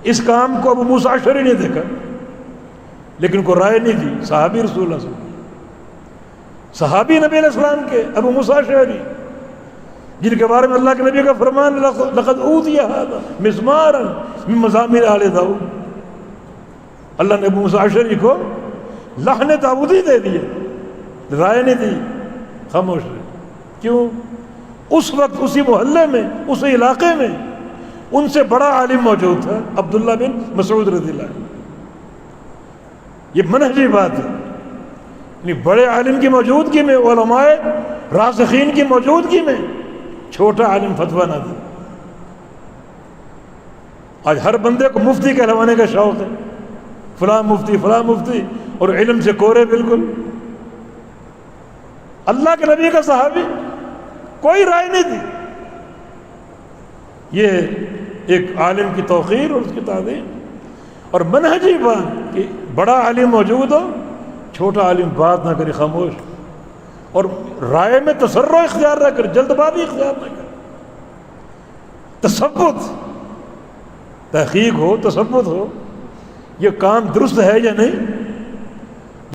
اس کام کو ابو موسیٰ اشعری نے دیکھا لیکن کوئی رائے نہیں دی. صحابی رسول اللہ صلی اللہ علیہ وسلم، صحابی نبی علیہ السلام کے ابو موسیٰ اشعری، جن کے بارے میں اللہ کے نبی کا فرمان لقد اوتي هذا مزمارا من مزامیر آل داؤد. اللہ نے ابو موسیٰ اشعری کو لحن داؤدی دے دیے، رائے نہیں دی، خاموش رہے. کیوں؟ اس وقت اسی محلے میں، اس علاقے میں ان سے بڑا عالم موجود تھا، عبداللہ بن مسعود رضی اللہ عنہ. یہ منہجی بات ہے، یعنی بڑے عالم کی موجودگی میں، علماء راسخین کی موجودگی میں چھوٹا عالم فتویٰ نہ دے. آج ہر بندے کو مفتی کہلوانے کا شوق ہے، فلاں مفتی فلاں مفتی، اور علم سے کورے بالکل. اللہ کے نبی کا صحابی کوئی رائے نہیں دی. یہ ایک عالم کی توقیر اور اس کی تعظیم اور منہجی بات کہ بڑا عالم موجود ہو، چھوٹا عالم بات نہ کرے، خاموش، اور رائے میں تسرع اختیار نہ کرے، جلد بازی اختیار نہ کرے. تثبت، تحقیق ہو، تثبت ہو، یہ کام درست ہے یا نہیں،